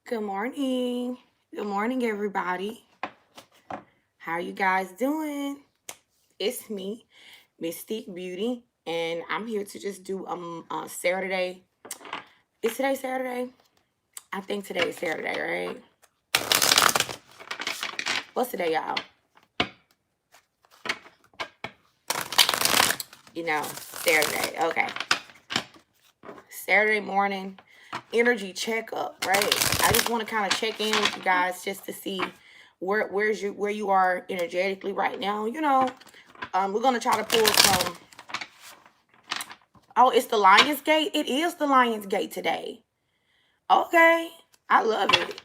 Good morning. Good morning, everybody. How are you guys doing? It's me, Mysticbeauutie, and I'm here to just do Saturday. Is today Saturday? I think today is Saturday, right? What's today, y'all? Saturday. Okay. Saturday morning energy checkup, right? I just want to kind of check in with you guys just to see where you are energetically right now. We're gonna try to pull some. Oh, it's the Lion's Gate. It is the Lion's Gate today. Okay, I love it.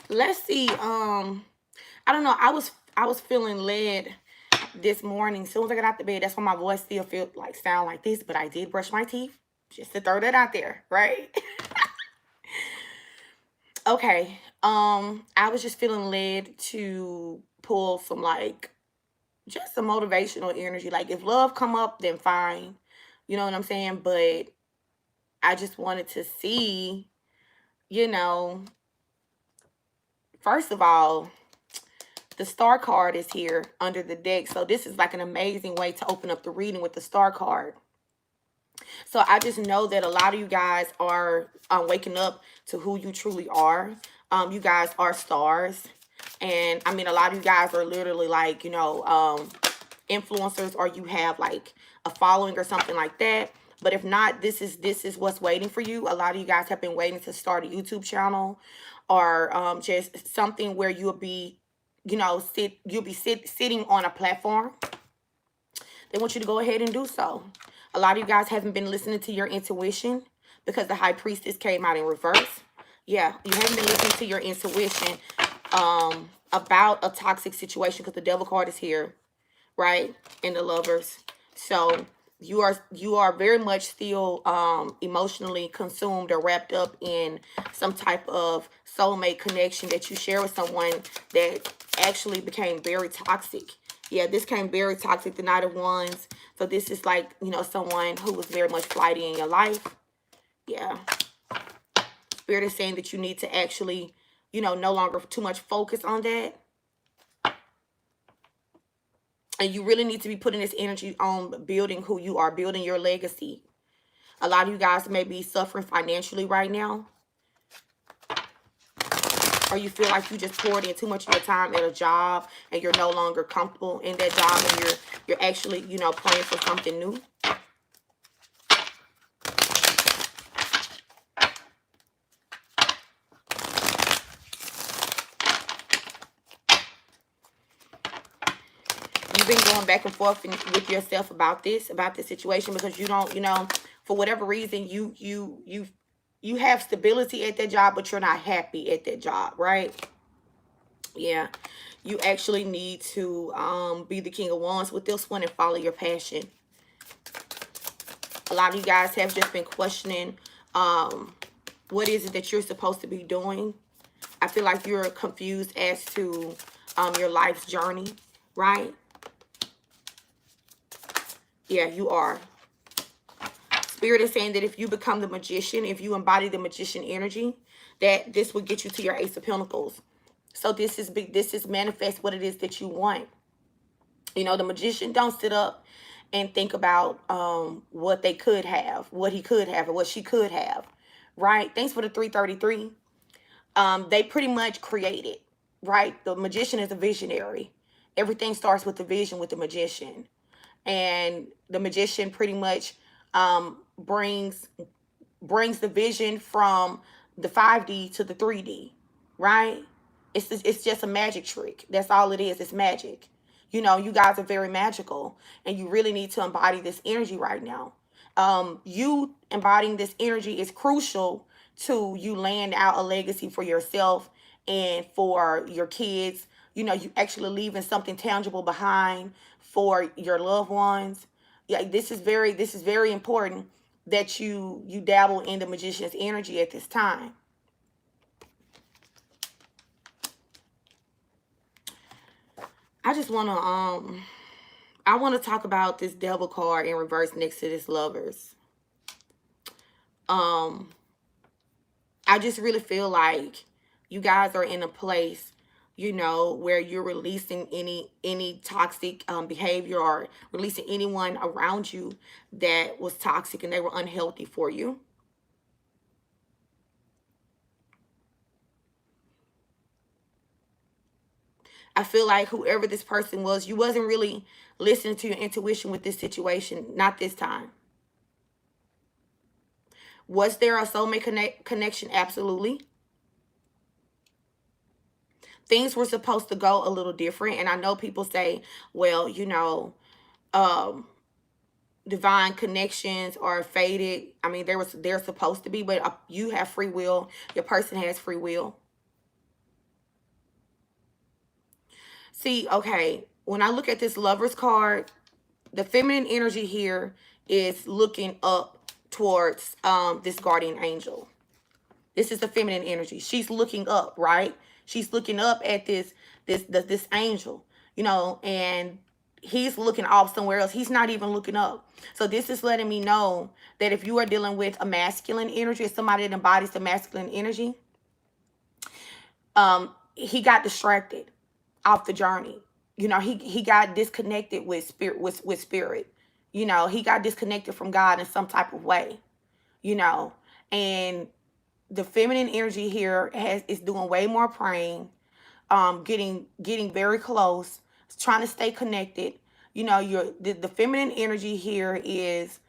Let's see. I don't know. I was feeling led this morning. As soon as I got out the bed, that's why my voice still sound like this. But I did brush my teeth, just to throw that out there, right? Okay. I was just feeling led to pull some just some motivational energy. Like if love come up, then fine. You know what I'm saying? But I just wanted to see, first of all, the star card is here under the deck. So this is like an amazing way to open up the reading with the star card. So I just know that a lot of you guys are waking up to who you truly are. You guys are stars. And I mean, a lot of you guys are literally influencers, or you have like a following or something like that. But if not, this is what's waiting for you. A lot of you guys have been waiting to start a YouTube channel, or just something where you'll be, sitting on a platform. They want you to go ahead and do so. A lot of you guys haven't been listening to your intuition because the High Priestess came out in reverse. Yeah, you haven't been listening to your intuition about a toxic situation because the Devil card is here, right? And the Lovers. So you are very much still emotionally consumed or wrapped up in some type of soulmate connection that you share with someone that actually became very toxic. Yeah, this came very toxic, the Knight of Wands. So this is like, someone who was very much flighty in your life. Yeah. Spirit is saying that you need to actually, no longer too much focus on that. And you really need to be putting this energy on building who you are, building your legacy. A lot of you guys may be suffering financially right now. Or you feel like you just poured in too much of your time at a job and you're no longer comfortable in that job, and you're actually, praying for something new. You've been going back and forth with yourself about this situation because you don't, for whatever reason, you have stability at that job, but you're not happy at that job, right? Yeah, you actually need to be the King of Wands with this one and follow your passion. A lot of you guys have just been questioning what is it that you're supposed to be doing. I feel like you're confused as to your life's journey, right? Yeah, you are. Spirit is saying that if you become the magician, if you embody the magician energy, that this will get you to your Ace of Pentacles. So this is manifest what it is that you want. The magician don't sit up and think about what they could have, what he could have, or what she could have, right? Thanks for the 333. They pretty much created, right? The magician is a visionary. Everything starts with the vision with the magician. And the magician pretty much brings the vision from the 5D to the 3D, right? It's just a magic trick. That's all it is. It's magic. You guys are very magical, and you really need to embody this energy right now. You embodying this energy is crucial to you laying out a legacy for yourself and for your kids. You actually leaving something tangible behind for your loved ones. Yeah, this is very important that you dabble in the magician's energy at this time. I just want to I want to talk about this Devil card in reverse next to this Lovers. I just really feel like you guys are in a place, you know, where you're releasing any toxic behavior, or releasing anyone around you that was toxic and they were unhealthy for you. I feel like whoever this person was, you wasn't really listening to your intuition with this situation. Not this time. Was there a soulmate connection? Absolutely. Things were supposed to go a little different. And I know people say, well, you know, um, divine connections are faded. I mean, they're supposed to be, but you have free will. Your person has free will. See, okay, when I look at this Lover's card, the feminine energy here is looking up towards this guardian angel. This is the feminine energy. She's looking up, right? She's looking up at this angel, you know, and he's looking off somewhere else. He's not even looking up. So this is letting me know that if you are dealing with a masculine energy, somebody that embodies the masculine energy, he got distracted off the journey. You know, he got disconnected with spirit. You know, he got disconnected from God in some type of way, you know. And the feminine energy here is doing way more praying, getting very close, trying to stay connected. You know, the feminine energy here is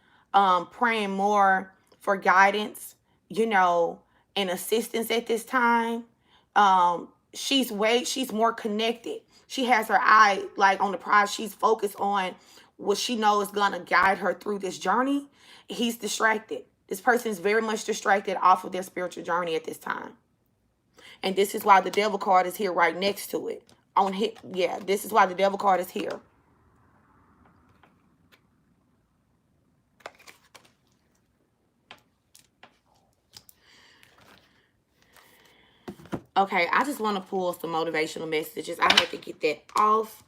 praying more for guidance, you know, and assistance at this time. She's more connected. She has her eye like on the prize. She's focused on what she knows is gonna guide her through this journey. He's distracted. This person is very much distracted off of their spiritual journey at this time. And this is why the devil card is here right next to it. Yeah, this is why the devil card is here. Okay, I just want to pull some motivational messages. I had to get that off.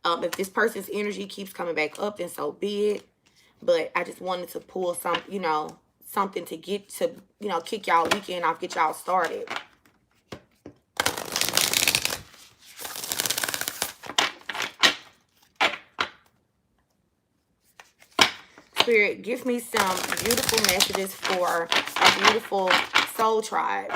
If this person's energy keeps coming back up, then so be it. But I just wanted to pull some, you know, something to get to, you know, kick y'all weekend off, get y'all started. Spirit, give me some beautiful messages for a beautiful soul tribe.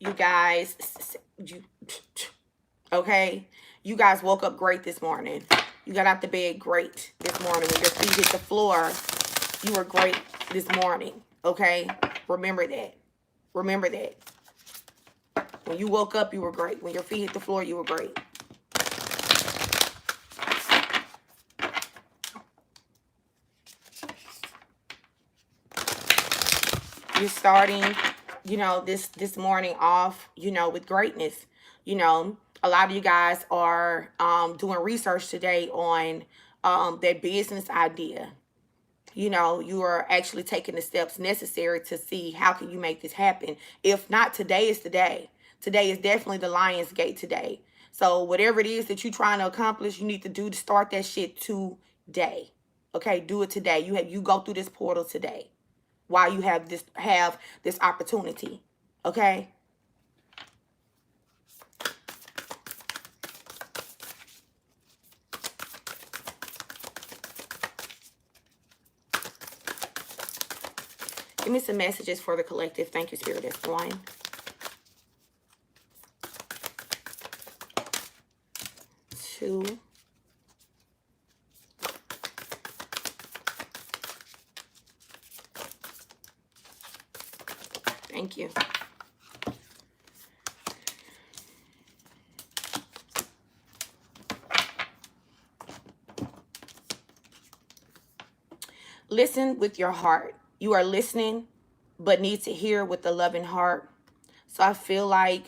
You guys, okay? You guys woke up great this morning. You got out the bed great this morning. When your feet hit the floor, you were great this morning, okay? Remember that. Remember that. When you woke up, you were great. When your feet hit the floor, you were great. You're starting, you know, this morning off, you know, with greatness. You know, a lot of you guys are doing research today on that business idea. You know, you are actually taking the steps necessary to see how can you make this happen. If not, today is the day. Today is definitely the Lion's Gate today. So whatever it is that you're trying to accomplish, you need to do to start that shit today. Okay, do it today. You go through this portal today while you have this opportunity. Okay? Give me some messages for the collective. Thank you, Spirit. That's one. Two. Thank you. Listen with your heart. You are listening, but need to hear with the loving heart. So I feel like,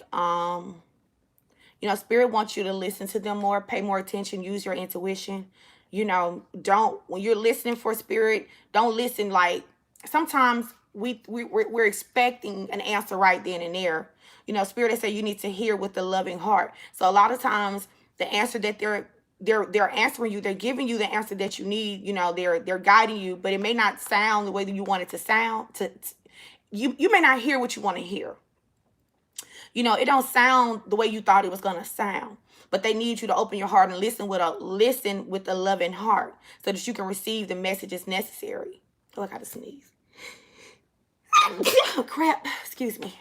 you know, Spirit wants you to listen to them more, pay more attention, use your intuition. You know, when you're listening for Spirit, don't listen like, sometimes we're expecting an answer right then and there. You know, Spirit, they say you need to hear with the loving heart. So a lot of times the answer that they're answering you. They're giving you the answer that you need. You know, they're guiding you, but it may not sound the way that you want it to sound. You may not hear what you want to hear. You know, it don't sound the way you thought it was gonna sound. But they need you to open your heart and listen with a loving heart, so that you can receive the messages necessary. Oh, I gotta sneeze. Oh, crap. Excuse me.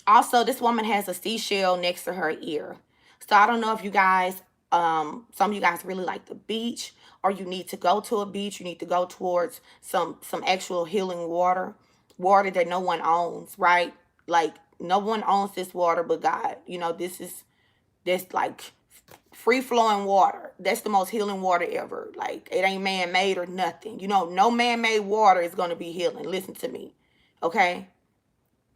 Also, this woman has a seashell next to her ear. So I don't know if you guys, some of you guys really like the beach, or you need to go to a beach. You need to go towards some actual healing water that no one owns, right? Like, no one owns this water but God. You know, this like free flowing water. That's the most healing water ever. Like, it ain't man made or nothing. You know, no man made water is going to be healing. Listen to me. Okay?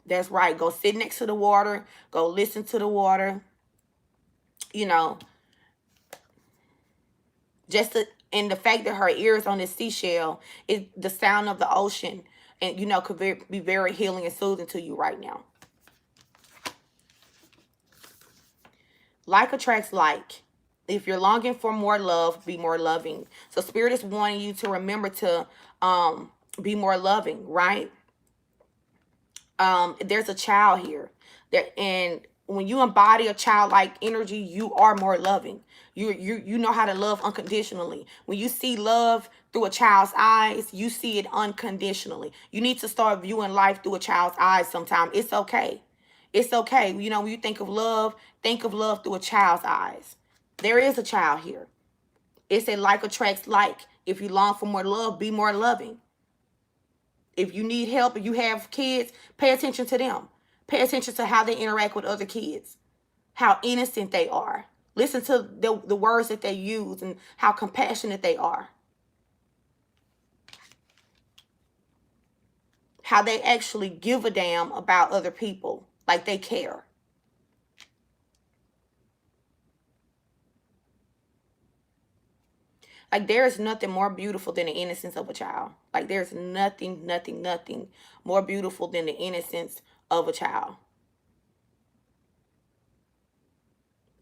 That's right. Go sit next to the water. Go listen to the water. You know, and the fact that her ear is on this seashell, is the sound of the ocean, and, you know, could be very healing and soothing to you right now. Like attracts like. If you're longing for more love, be more loving. So Spirit is wanting you to remember to be more loving, right? There's a child here. And when you embody a childlike energy, you are more loving. You know how to love unconditionally. When you see love through a child's eyes, you see it unconditionally. You need to start viewing life through a child's eyes sometime. It's okay. It's okay. You know, when you think of love through a child's eyes. There is a child here. It said like attracts like. If you long for more love, be more loving. If you need help, if you have kids, pay attention to them. Pay attention to how they interact with other kids, how innocent they are. Listen to the words that they use and how compassionate they are. How they actually give a damn about other people, like they care. Like, there is nothing more beautiful than the innocence of a child. Like, there's nothing more beautiful than the innocence of a child.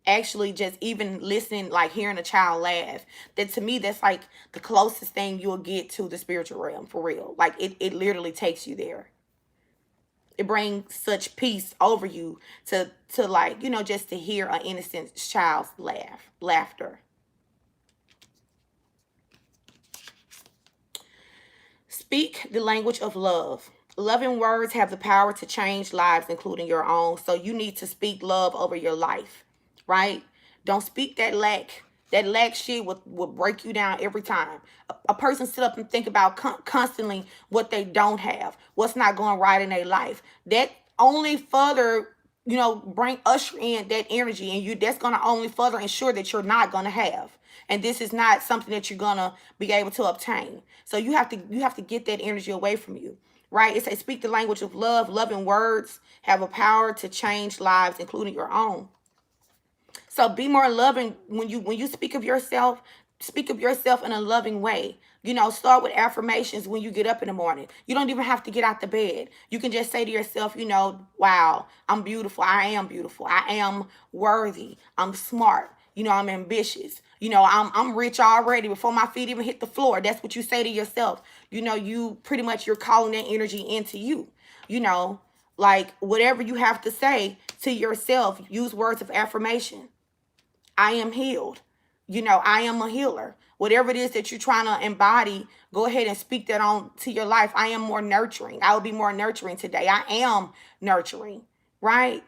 Actually, just even listening, like hearing a child laugh, that to me, that's like the closest thing you'll get to the spiritual realm, for real. Like, it literally takes you there. It brings such peace over you to like, you know, just to hear an innocent child's laughter. Speak the language of love. Loving words have the power to change lives, including your own. So you need to speak love over your life, right? Don't speak that lack. That lack shit will break you down every time. A person sit up and think about constantly what they don't have, what's not going right in their life. That only further, you know, usher in that energy, and that's going to only further ensure that you're not going to have. And this is not something that you're going to be able to obtain. So you have to get that energy away from you, right? It says speak the language of love. Loving words have a power to change lives, including your own. So be more loving when you speak of yourself. Speak of yourself in a loving way. You know, start with affirmations when you get up in the morning. You don't even have to get out the bed. You can just say to yourself, you know, wow, I'm beautiful. I am beautiful. I am worthy. I'm smart. You know, I'm ambitious. You know, I'm rich already before my feet even hit the floor. That's what you say to yourself. You know, you're calling that energy into you. You know, like whatever you have to say to yourself, use words of affirmation. I am healed. You know, I am a healer. Whatever it is that you're trying to embody, go ahead and speak that on to your life. I am more nurturing. I will be more nurturing today. I am nurturing, right?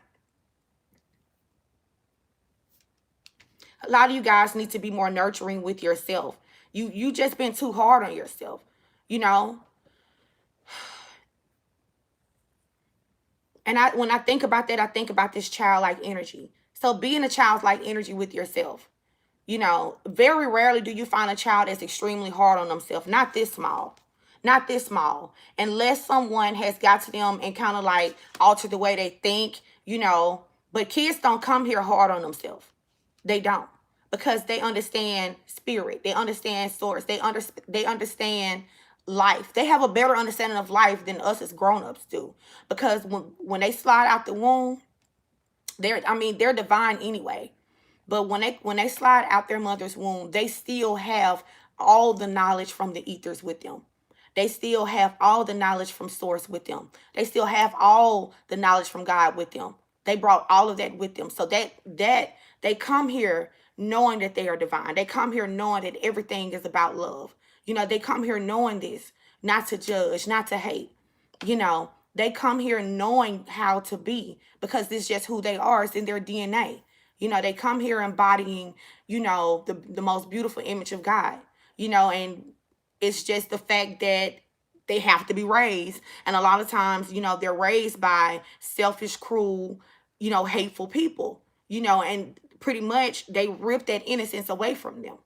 A lot of you guys need to be more nurturing with yourself. You just been too hard on yourself, you know? And when I think about that, I think about this childlike energy. So being a childlike energy with yourself. You know, very rarely do you find a child that's extremely hard on themselves. Not this small. Not this small. Unless someone has got to them and kind of like altered the way they think, you know. But kids don't come here hard on themselves. They don't. Because they understand spirit. They understand source. They understand life. They have a better understanding of life than us as grown-ups do. Because when they slide out the womb, they're divine anyway. But when they slide out their mother's womb, they still have all the knowledge from the ethers with them. They still have all the knowledge from source with them. They still have all the knowledge from God with them. They brought all of that with them. So that they come here knowing that they are divine. They come here knowing that everything is about love. You know, they come here knowing this, not to judge, not to hate. You know, they come here knowing how to be, because this is just who they are. It's in their DNA. You know, they come here embodying, you know, the most beautiful image of God. You know, and it's just the fact that they have to be raised. And a lot of times, you know, they're raised by selfish, cruel, you know, hateful people, you know, and pretty much they rip that innocence away from them.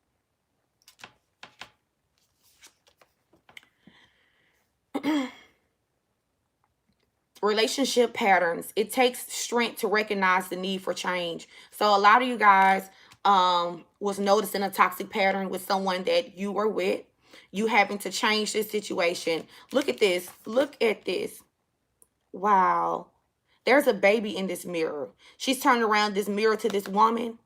Relationship patterns. It takes strength to recognize the need for change. So a lot of you guys was noticing a toxic pattern with someone that you were with. You having to change this situation. Look at this. Look at this. Wow. There's a baby in this mirror. She's turning around this mirror to this woman,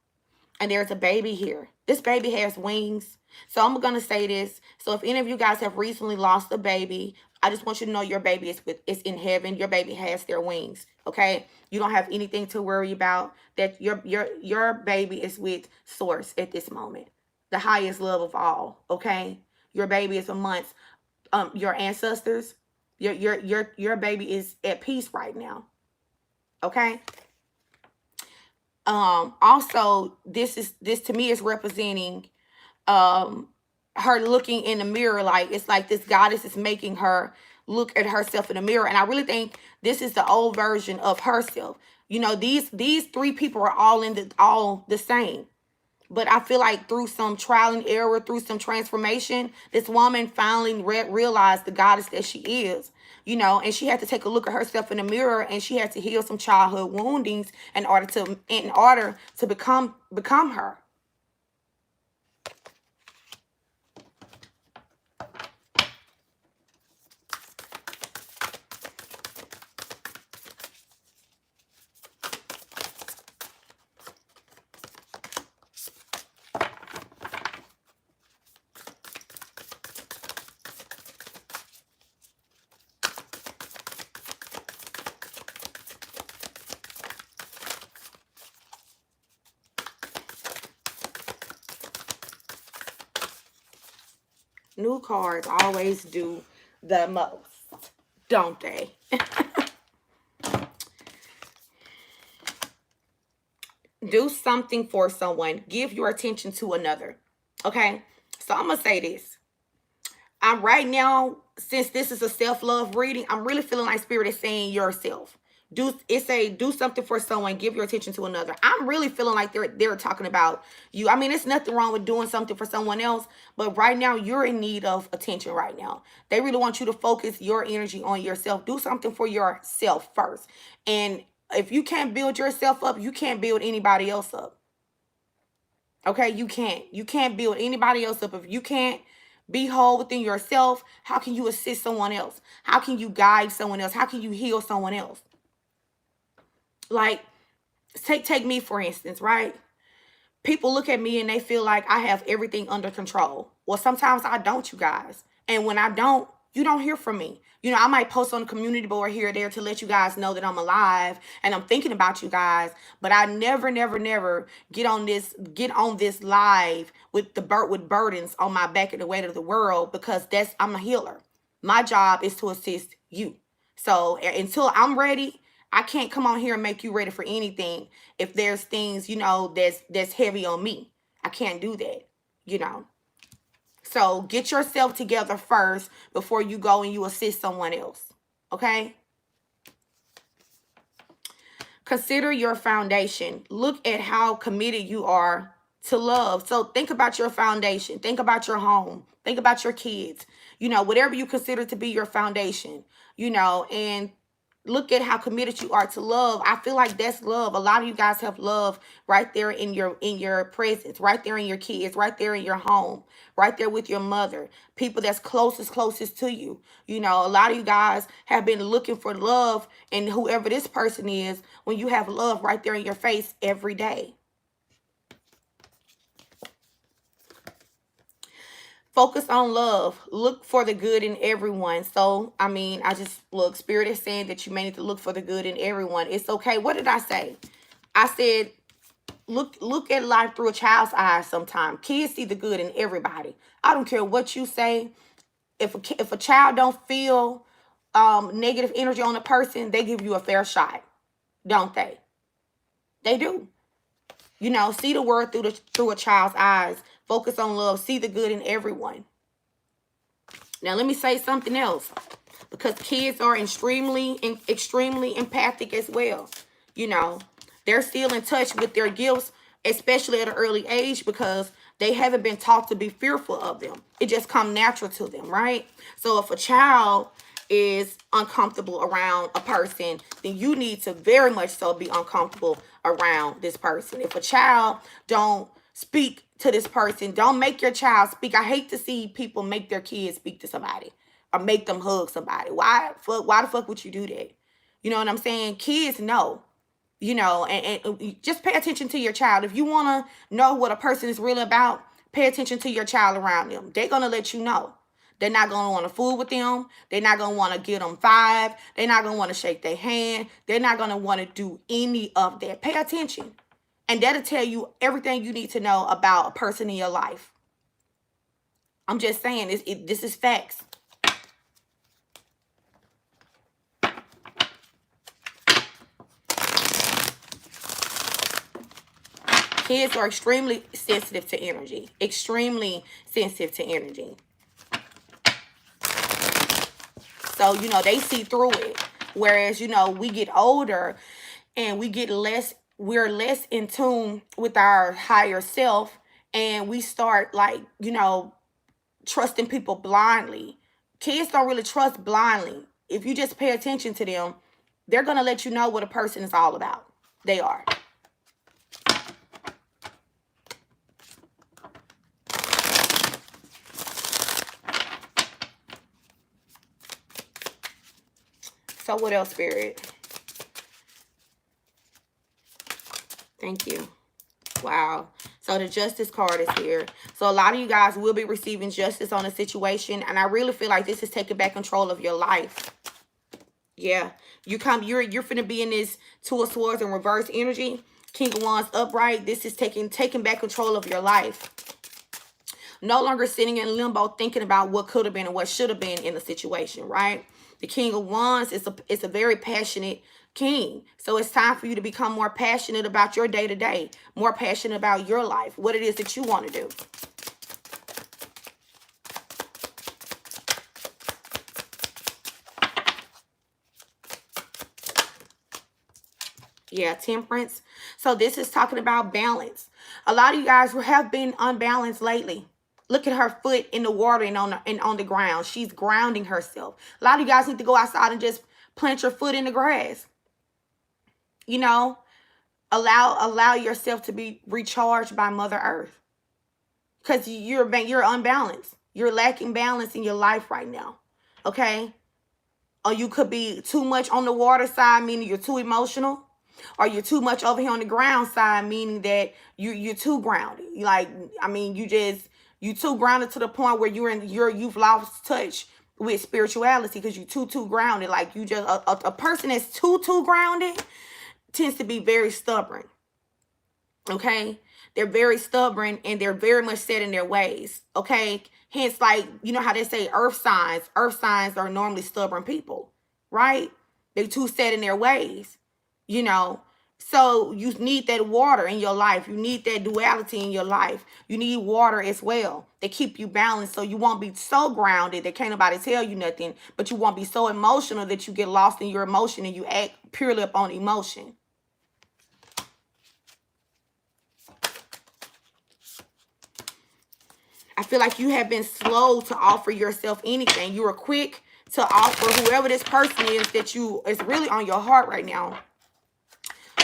and there's a baby here. This baby has wings. So I'm going to say this. So if any of you guys have recently lost a baby, I just want you to know your baby is in heaven. Your baby has their wings. Okay? You don't have anything to worry about. That your baby is with source at this moment. The highest love of all. Okay? Your baby is amongst your ancestors. Your baby is at peace right now. Okay? Also, this to me is representing her looking in the mirror. Like, it's like this goddess is making her look at herself in the mirror. And I really think this is the old version of herself. You know, these three people are all the same. But I feel like through some trial and error, through some transformation, this woman finally realized the goddess that she is. You know, and she had to take a look at herself in the mirror, and she had to heal some childhood woundings in order to become her. New cards always do the most, don't they? Do something for someone. Give your attention to another. Okay? So I'm going to say this. I'm right now, since this is a self-love reading, I'm really feeling like Spirit is saying yourself. Do something for someone, give your attention to another. I'm really feeling like they're talking about you. I mean, it's nothing wrong with doing something for someone else, but right now you're in need of attention right now. They really want you to focus your energy on yourself. Do something for yourself first. And if you can't build yourself up, you can't build anybody else up. Okay, you can't. You can't build anybody else up. If you can't be whole within yourself, how can you assist someone else? How can you guide someone else? How can you heal someone else? Like, take me for instance, right? People look at me and they feel like I have everything under control. Well, sometimes I don't, you guys. And when I don't, you don't hear from me. You know, I might post on the community board here or there to let you guys know that I'm alive and I'm thinking about you guys. But I never get on this live with burdens on my back and the weight of the world, because I'm a healer. My job is to assist you. So until I'm ready, I can't come on here and make you ready for anything. If there's things, you know, that's heavy on me, I can't do that, you know. So get yourself together first before you go and you assist someone else. Okay? Consider your foundation. Look at how committed you are to love. So think about your foundation. Think about your home. Think about your kids. You know, whatever you consider to be your foundation, you know, and look at how committed you are to love. I feel like that's love. A lot of you guys have love right there in your presence, right there in your kids, right there in your home, right there with your mother, people that's closest to you. You know, a lot of you guys have been looking for love, and whoever this person is, when you have love right there in your face every day. Focus on love. Look for the good in everyone. So, I mean, I just, look, Spirit is saying that you may need to look for the good in everyone. It's okay. What did I say? I said, look at life through a child's eyes sometimes. Kids see the good in everybody. I don't care what you say. If a child don't feel negative energy on a person, they give you a fair shot, don't they? They do. You know, see the world through a child's eyes. Focus on love. See the good in everyone. Now, let me say something else, because kids are extremely empathic as well. You know, they're still in touch with their gifts, especially at an early age, because they haven't been taught to be fearful of them. It just comes natural to them, right? So if a child is uncomfortable around a person, then you need to very much so be uncomfortable around this person. If a child don't speak to this person, don't make your child speak. I hate to see people make their kids speak to somebody or make them hug somebody. Why the fuck would you do that? You know what I'm saying? Kids know. You know, and just pay attention to your child. If you want to know what a person is really about, pay attention to your child around them. They're going to let you know. They're not going to want to fool with them. They're not going to want to give them five. They're not going to want to shake their hand. They're not going to want to do any of that. Pay attention. And that'll tell you everything you need to know about a person in your life. I'm just saying, this is facts. Kids are extremely sensitive to energy. Extremely sensitive to energy. So, you know, they see through it. Whereas, you know, we get older and we're less in tune with our higher self. And we start, like, you know, trusting people blindly. Kids don't really trust blindly. If you just pay attention to them, they're going to let you know what a person is all about. They are. So what else, Spirit? Thank you. Wow. So the justice card is here. So a lot of you guys will be receiving justice on a situation. And I really feel like this is taking back control of your life. Yeah. You're finna be in this Two of Swords in reverse energy. King of Wands upright. This is taking back control of your life. No longer sitting in limbo thinking about what could have been and what should have been in the situation, right? The King of Wands is a very passionate king. So it's time for you to become more passionate about your day-to-day, more passionate about your life, what it is that you want to do. Yeah, Temperance. So this is talking about balance. A lot of you guys have been unbalanced lately. Look at her foot in the water and on the ground. She's grounding herself. A lot of you guys need to go outside and just plant your foot in the grass. You know, allow yourself to be recharged by Mother Earth. Because you're unbalanced. You're lacking balance in your life right now. Okay? Or you could be too much on the water side, meaning you're too emotional. Or you're too much over here on the ground side, meaning that you're too grounded. Like, I mean, you too grounded to the point where you've lost touch with spirituality because you're too grounded. Like, you just a person that's too grounded tends to be very stubborn. Okay? They're very stubborn and they're very much set in their ways. Okay? Hence, like, you know how they say earth signs are normally stubborn people, right? They're too set in their ways. You know, so you need that water in your life. You need that duality in your life. You need water as well to keep you balanced so you won't be so grounded that can't nobody tell you nothing, but you won't be so emotional that you get lost in your emotion and you act purely upon emotion. I feel like you have been slow to offer yourself anything. You were quick to offer whoever this person is that is really on your heart right now.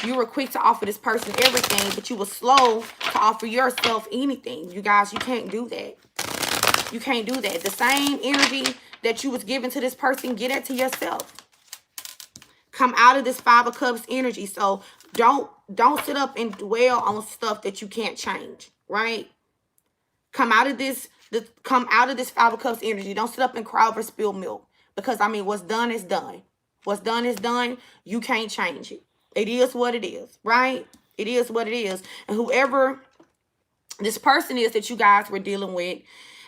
You were quick to offer this person everything, but you were slow to offer yourself anything. You guys, you can't do that. You can't do that. The same energy that you was giving to this person, get it to yourself. Come out of this Five of Cups energy. So don't sit up and dwell on stuff that you can't change, right? Come out of this, come out of this Five of Cups energy. Don't sit up and cry over spilled milk. Because, I mean, what's done is done. What's done is done. You can't change it. It is what it is, right? It is what it is. And whoever this person is that you guys were dealing with,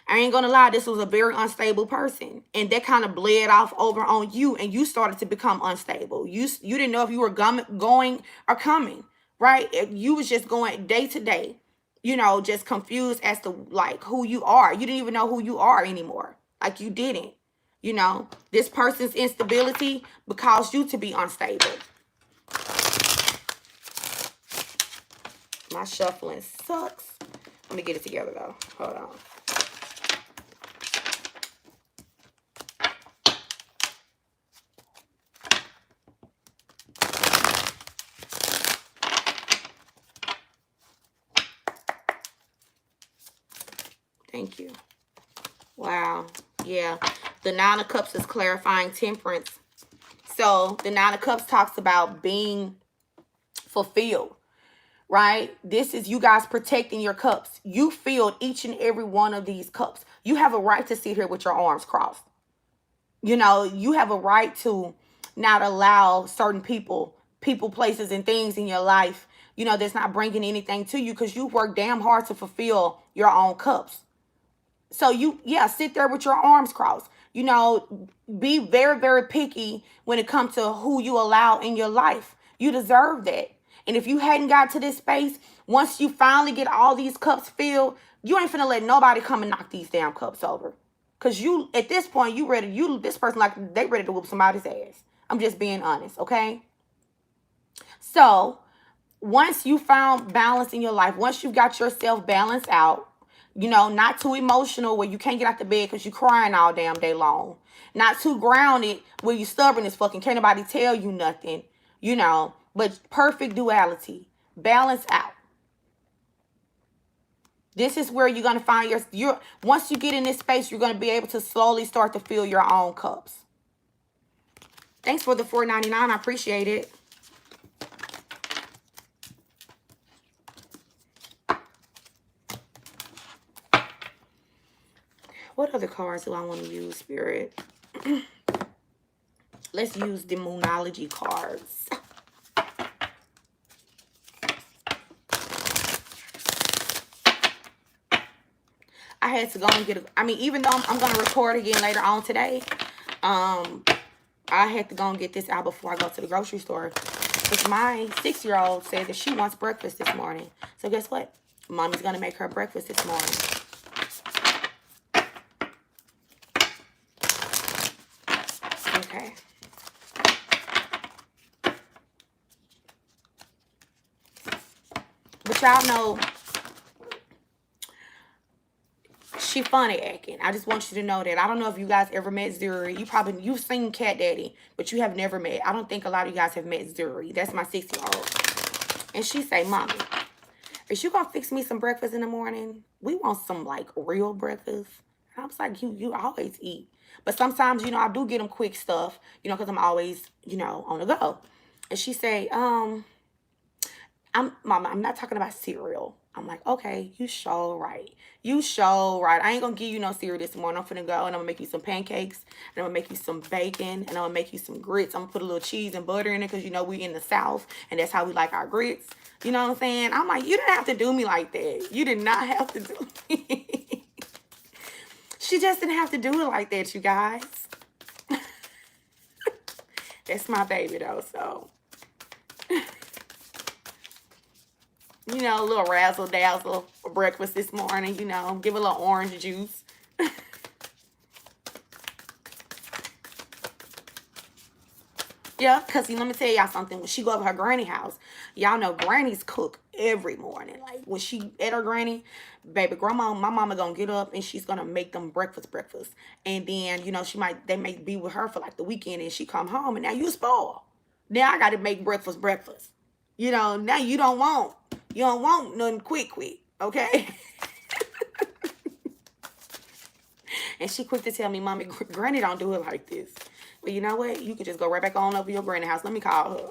I ain't gonna lie, this was a very unstable person. And that kind of bled off over on you, and you started to become unstable. You didn't know if you were going or coming, right? You was just going day to day, you know, just confused as to like who you are. You didn't even know who you are anymore. Like you didn't. You know, this person's instability caused you to be unstable. My shuffling sucks. Let me get it together though. Hold on. Thank you. Wow. Yeah. The Nine of Cups is clarifying temperance. So the Nine of Cups talks about being fulfilled, right? This is you guys protecting your cups. You filled each and every one of these cups. You have a right to sit here with your arms crossed. You know, you have a right to not allow certain people, places, and things in your life, you know, that's not bringing anything to you because you work damn hard to fulfill your own cups. So you, yeah, sit there with your arms crossed. You know, be very, very picky when it comes to who you allow in your life. You deserve that. And if you hadn't got to this space, once you finally get all these cups filled, you ain't finna let nobody come and knock these damn cups over. Because you, at this point, this person, like, they ready to whoop somebody's ass. I'm just being honest, okay? So, once you found balance in your life, once you got yourself balanced out, you know, not too emotional where you can't get out the bed because you're crying all damn day long. Not too grounded where you stubborn as fucking can't nobody tell you nothing, you know. But perfect duality. Balance out. This is where you're going to find once you get in this space, you're going to be able to slowly start to fill your own cups. Thanks for the $4.99. I appreciate it. What other cards do I want to use, Spirit? Let's use the Moonology cards. I had to go and get even though I'm going to record again later on today, I had to go and get this out before I go to the grocery store. Because my 6-year-old said that she wants breakfast this morning. So guess what? Mommy's going to make her breakfast this morning. Okay. But y'all know she funny acting. I just want you to know that. I don't know if you guys ever met Zuri. You've seen Cat Daddy, but you have never met. I don't think a lot of you guys have met Zuri. That's my 6-year-old. And she say, Mommy, is you gonna fix me some breakfast in the morning? We want some like real breakfast. And I was like, you always eat. But sometimes, you know, I do get them quick stuff, you know, because I'm always, you know, on the go. And she say, Mama, I'm not talking about cereal. I'm like, okay, you sure right. You sure right. I ain't gonna give you no cereal this morning. I'm finna go and I'm gonna make you some pancakes. And I'm gonna make you some bacon. And I'm gonna make you some grits. I'm gonna put a little cheese and butter in it because, you know, we in the South. And that's how we like our grits. You know what I'm saying? I'm like, you didn't have to do me like that. You did not have to do me. She just didn't have to do it like that, you guys. That's my baby, though, so. You know, a little razzle-dazzle for breakfast this morning, you know. Give a little orange juice. Yeah, because let me tell y'all something. When she go over her granny house, y'all know grannies cook every morning. Like, when she at her granny, baby, my mama gonna get up and she's gonna make them breakfast. And then, you know, they may be with her for like the weekend and she come home and now you spoiled. Now I gotta make breakfast. You know, now you don't want nothing quick, okay? And she quick to tell me, Mommy, Granny don't do it like this. Well, you know what? You could just go right back on over your granny house. Let me call her.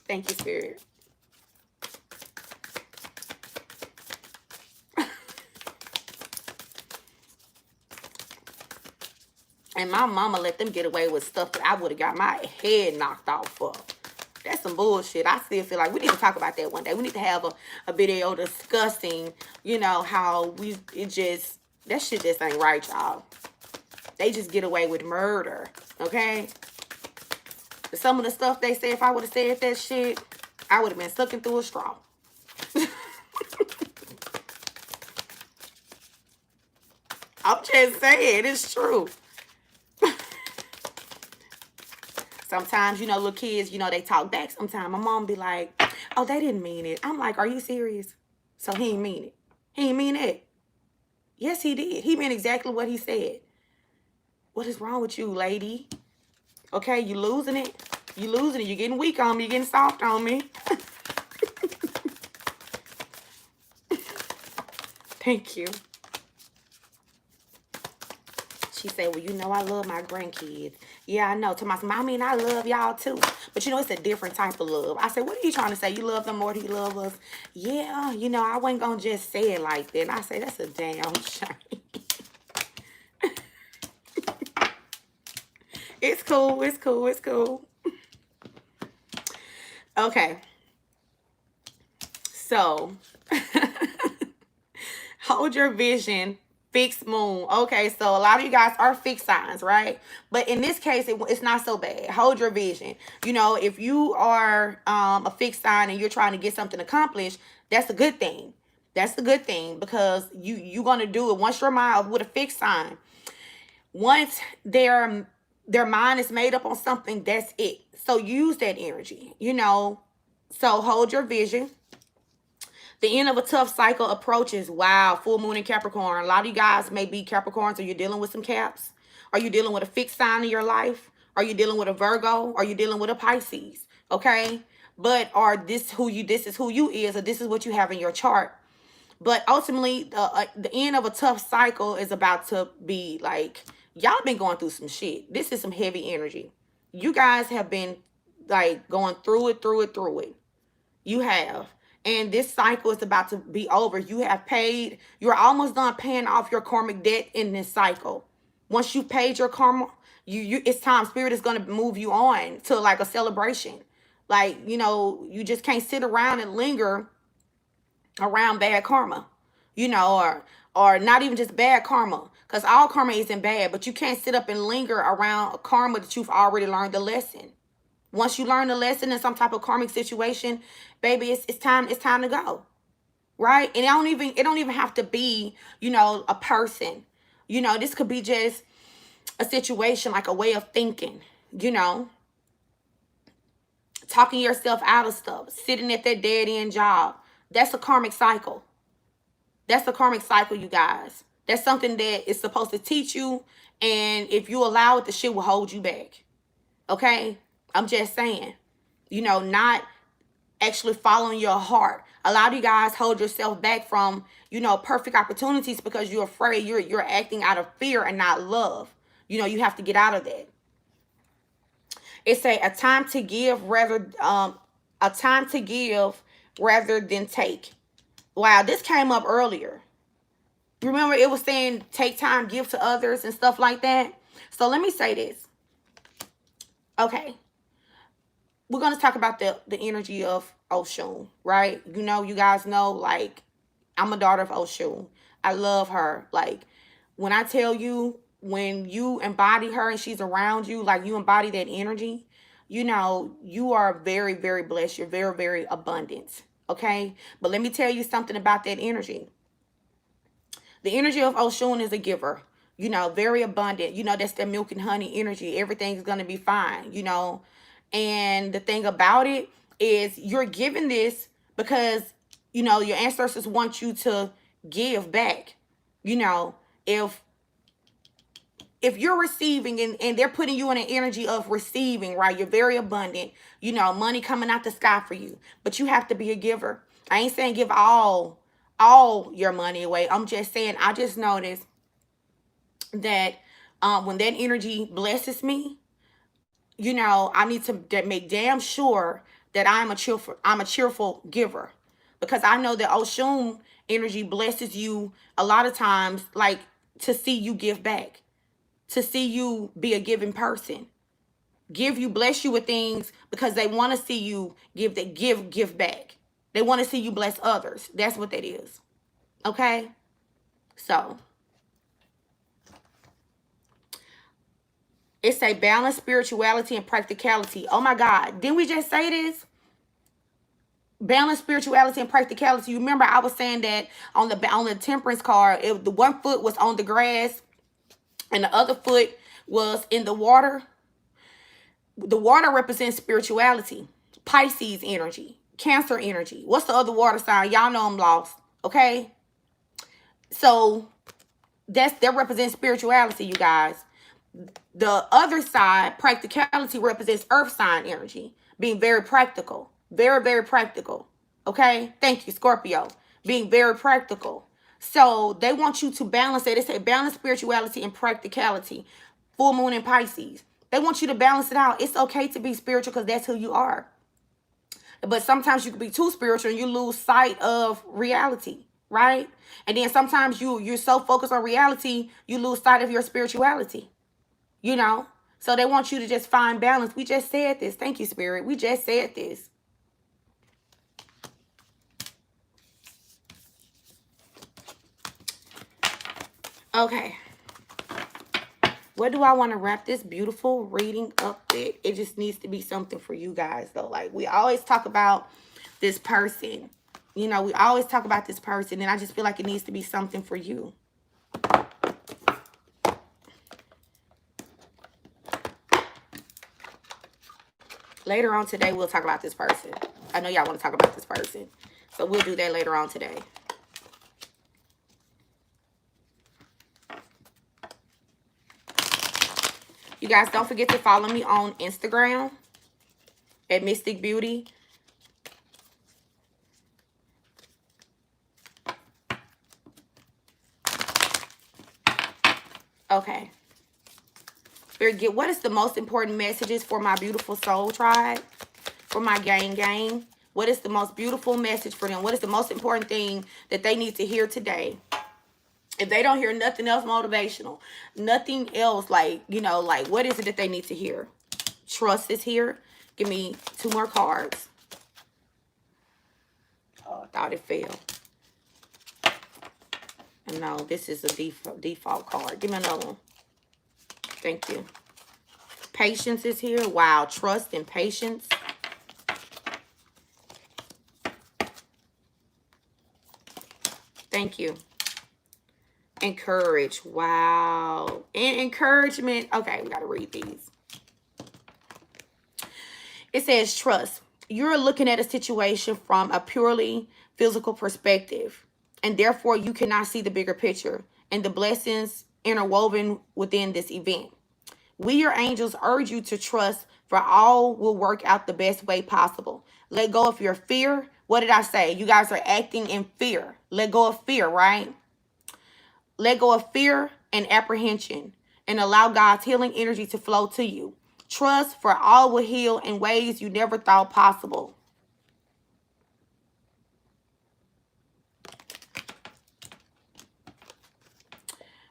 Thank you, Spirit. And my mama let them get away with stuff that I would have got my head knocked off for. That's some bullshit. I still feel like we need to talk about that one day. We need to have a video discussing, you know, how that shit just ain't right, y'all. They just get away with murder, okay? Some of the stuff they say, if I would have said that shit, I would have been sucking through a straw. I'm just saying, it's true. Sometimes, you know, little kids, you know, they talk back sometimes. My mom be like, oh, they didn't mean it. I'm like, are you serious? So he didn't mean it. He didn't mean it. Yes, he did. He meant exactly what he said. What is wrong with you, lady? Okay, you losing it. You losing it. You're getting weak on me. You're getting soft on me. Thank you. She said, well, you know, I love my grandkids. Yeah, I know. To my mom, I mean, I love y'all too. But, you know, it's a different type of love. I said, what are you trying to say? You love them more than you love us? Yeah, you know, I wasn't going to just say it like that. And I say, that's a damn shame. It's cool. It's cool. It's cool. Okay. So, hold your vision. Fixed moon. Okay, so a lot of you guys are fixed signs, right? But in this case, it's not so bad. Hold your vision. You know, if you are a fixed sign and you're trying to get something accomplished, that's a good thing. That's a good thing, because you're going to do it. Once your mind with a fixed sign, once their mind is made up on something, that's it. So use that energy, you know. So hold your vision. The end of a tough cycle approaches. Wow, full moon in Capricorn. A lot of you guys may be Capricorns, or you're dealing with some Caps. Are you dealing with a fixed sign in your life? Are you dealing with a Virgo? Are you dealing with a Pisces? Okay, but this is who you is, or this is what you have in your chart. But ultimately, the end of a tough cycle is about to be like, y'all been going through some shit. This is some heavy energy. You guys have been like going through it. You have. And this cycle is about to be over. You have paid. You're almost done paying off your karmic debt in this cycle. Once you've paid your karma, it's time. Spirit is going to move you on to like a celebration. Like, you know, you just can't sit around and linger around bad karma, you know, or not even just bad karma, because all karma isn't bad, but you can't sit up and linger around a karma that you've already learned the lesson. Once you learn the lesson in some type of karmic situation, baby, it's time to go. Right? And it don't even have to be, you know, a person. You know, this could be just a situation, like a way of thinking, you know. Talking yourself out of stuff, sitting at that dead end job. That's a karmic cycle. That's a karmic cycle, you guys. That's something that is supposed to teach you, and if you allow it, the shit will hold you back. Okay? I'm just saying, you know, not actually following your heart. A lot of you guys hold yourself back from, you know, perfect opportunities because you're afraid. You're acting out of fear and not love. You know, you have to get out of that. It's a time to give rather than take. Wow, this came up earlier. Remember, it was saying take time, give to others and stuff like that. So let me say this. Okay. We're going to talk about the energy of Oshun, right? You know, you guys know, like, I'm a daughter of Oshun. I love her. Like, when I tell you, when you embody her and she's around you, like, you embody that energy, you know, you are very, very blessed. You're very, very abundant, okay? But let me tell you something about that energy. The energy of Oshun is a giver, you know, very abundant. You know, that's the milk and honey energy. Everything's going to be fine, you know. And the thing about it is you're giving this because, you know, your ancestors want you to give back. You know, if you're receiving and they're putting you in an energy of receiving, right? You're very abundant, you know, money coming out the sky for you, but you have to be a giver. I ain't saying give all your money away. I'm just saying, I just noticed that when that energy blesses me, you know, I need to make damn sure that I'm a cheerful giver, because I know that Oshun energy blesses you a lot of times, like, to see you give back. to see you be a giving person. Bless you with things because they want to see you give back. They want to see you bless others. That's what that is. Okay? So, it's a balance, spirituality, and practicality. Oh my God. Didn't we just say this? Balance, spirituality, and practicality. You remember I was saying that on the temperance card, the one foot was on the grass and the other foot was in the water. The water represents spirituality, Pisces energy, Cancer energy. What's the other water sign? Y'all know I'm lost. Okay? So that represents spirituality, you guys. The other side, practicality, represents earth sign energy, being very practical. Very, very practical. Okay? Thank you, Scorpio. Being very practical. So they want you to balance it. They say balance spirituality and practicality. Full moon in Pisces. They want you to balance it out. It's okay to be spiritual because that's who you are. But sometimes you can be too spiritual and you lose sight of reality, right? And then sometimes you're so focused on reality, you lose sight of your spirituality, you know? So they want you to just find balance. We just said this. Thank you, Spirit. We just said this. Okay. What do I want to wrap this beautiful reading up with? It just needs to be something for you guys, though. Like, we always talk about this person. You know, we always talk about this person, and I just feel like it needs to be something for you. Later on today, we'll talk about this person. I know y'all want to talk about this person. So we'll do that later on today. You guys, don't forget to follow me on Instagram at Mysticbeauutie. Okay. Spirit, what is the most important messages for my beautiful soul tribe? For my gang? What is the most beautiful message for them? What is the most important thing that they need to hear today? If they don't hear nothing else motivational, nothing else, like, you know, like, what is it that they need to hear? Trust is here. Give me 2 more cards. Oh, I thought it fell. No, this is a default card. Give me another one. Thank you. Patience is here. Wow, trust and patience. Thank you. Encourage. Wow. And encouragement. Okay, we got to read these. It says trust. You're looking at a situation from a purely physical perspective, and therefore you cannot see the bigger picture and the blessings interwoven within this event. We, your angels, urge you to trust, for all will work out the best way possible. Let go of your fear. What did I say? You guys are acting in fear. Let go of fear, right? Let go of fear and apprehension and allow God's healing energy to flow to you. Trust, for all will heal in ways you never thought possible.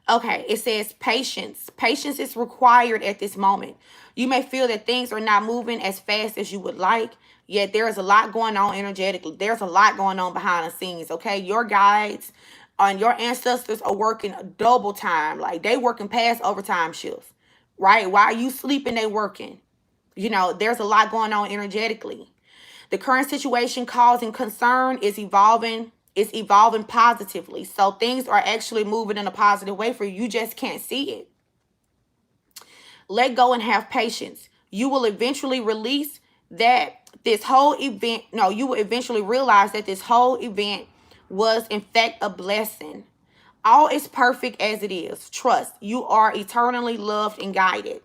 Okay, it says patience. Patience is required at this moment. You may feel that things are not moving as fast as you would like, yet there is a lot going on energetically. There's a lot going on behind the scenes, okay? Your guides and your ancestors are working double time. Like, they working past overtime shifts, right? While you sleeping, they working. You know, there's a lot going on energetically. The current situation causing concern is evolving. It's evolving positively. So things are actually moving in a positive way for you. You just can't see it. Let go and have patience. You will eventually release that this whole event. No, you will eventually realize that this whole event was in fact a blessing. All is perfect as it is. Trust. You are eternally loved and guided.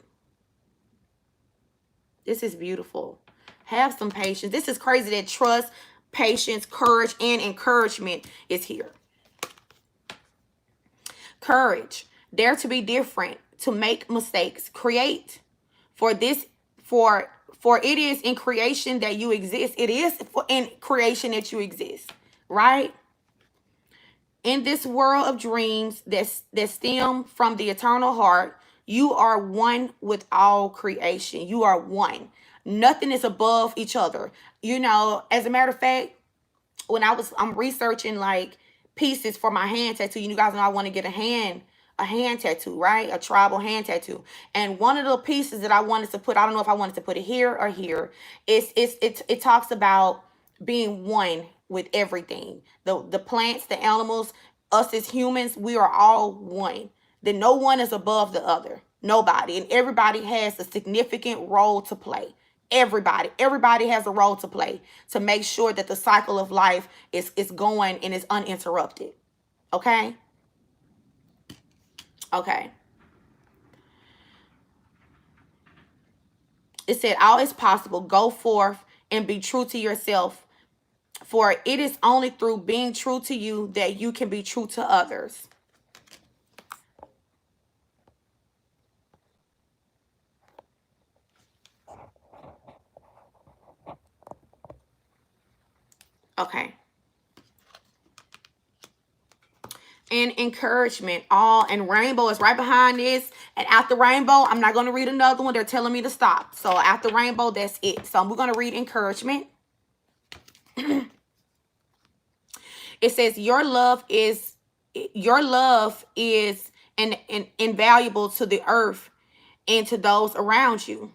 This is beautiful. Have some patience. This is crazy that trust, patience, courage, and encouragement is here. Courage. Dare to be different, to make mistakes. Create. For it is in creation that you exist. It is in creation that you exist. Right? In this world of dreams that stem from the eternal heart, You are one with all creation. You are one. Nothing is above each other. You know, as a matter of fact, when I'm researching like pieces for my hand tattoo. You guys know I want to get a hand tattoo, right? A tribal hand tattoo. And one of the pieces that I wanted to put, I don't know if I wanted to put it here or here, it talks about being one with everything. The plants, the animals, us as humans, we are all one. That no one is above the other. Nobody. And everybody has a significant role to play. Everybody has a role to play to make sure that the cycle of life is going and is uninterrupted. Okay? Okay. It said, all is possible. Go forth and be true to yourself. For it is only through being true to you that you can be true to others. Okay. And encouragement. All and rainbow is right behind this. And after rainbow, I'm not going to read another one. They're telling me to stop. So after rainbow, that's it. So we're going to read encouragement. It says your love is invaluable to the earth and to those around you.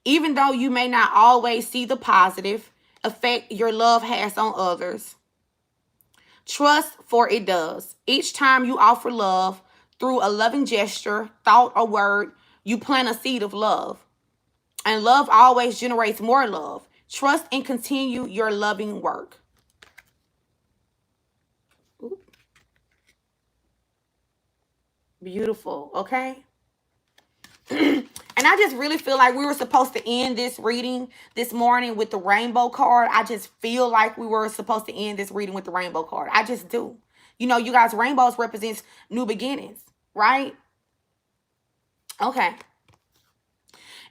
Even though you may not always see the positive effect your love has on others, trust, for it does. Each time you offer love through a loving gesture, thought, or word, you plant a seed of love. And love always generates more love. Trust and continue your loving work. Ooh. Beautiful, okay? And I just really feel like we were supposed to end this reading this morning with the rainbow card. I just feel like we were supposed to end this reading with the rainbow card. I just do. You know, you guys, rainbows represents new beginnings, right? Okay.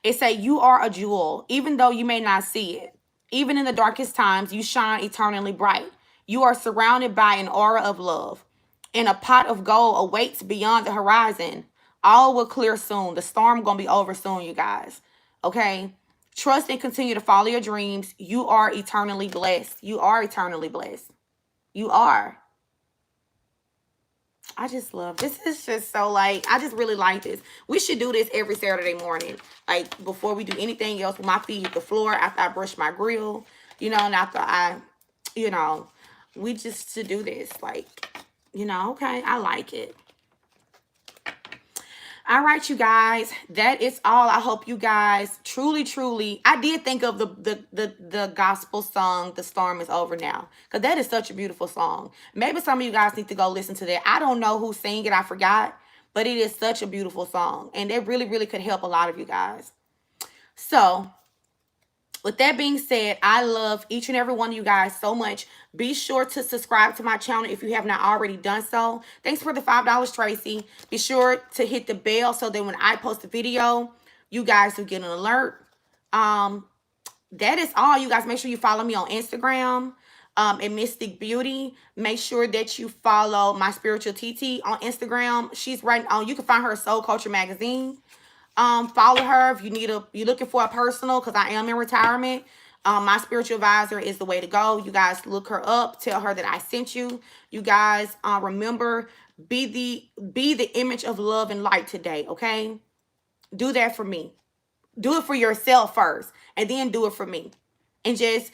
It say you are a jewel, even though you may not see it. Even in the darkest times, you shine eternally bright. You are surrounded by an aura of love. And a pot of gold awaits beyond the horizon. All will clear soon. The storm gonna be over soon, you guys. Okay? Trust and continue to follow your dreams. You are eternally blessed. You are eternally blessed. You are. I just love this. Is just so like, I just really like this. We should do this every Saturday morning. Like before we do anything else, with my feet hit the floor, after I brush my grill, you know, and after I, you know, we just to do this. Like, you know, okay, I like it. All right, you guys, that is all. I hope you guys truly, I did think of the gospel song, The Storm Is Over Now, because that is such a beautiful song. Maybe some of you guys need to go listen to that. I don't know who sang it. I forgot, but it is such a beautiful song, and it really could help a lot of you guys. So with that being said, I love each and every one of you guys so much. Be sure to subscribe to my channel if you have not already done so. Thanks for the $5, Tracy. Be sure to hit the bell so that when I post a video, you guys will get an alert. That is all, you guys. Make sure you follow me on Instagram at Mysticbeauutie. Make sure that you follow my spiritual TT on Instagram. She's right on. You can find her at Soul Culture Magazine. Follow her if you're looking for a personal, because I am in retirement. My spiritual advisor is the way to go. You guys look her up, tell her that I sent you. You guys, remember, be the image of love and light today, okay? Do that for me. Do it for yourself first, and then do it for me. And just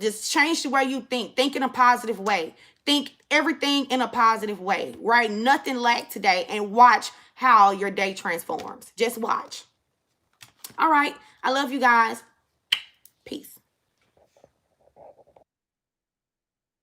just change the way you think. Think in a positive way. Think everything in a positive way, right? Nothing lack today, and watch how your day transforms. Just watch. All right. I love you guys.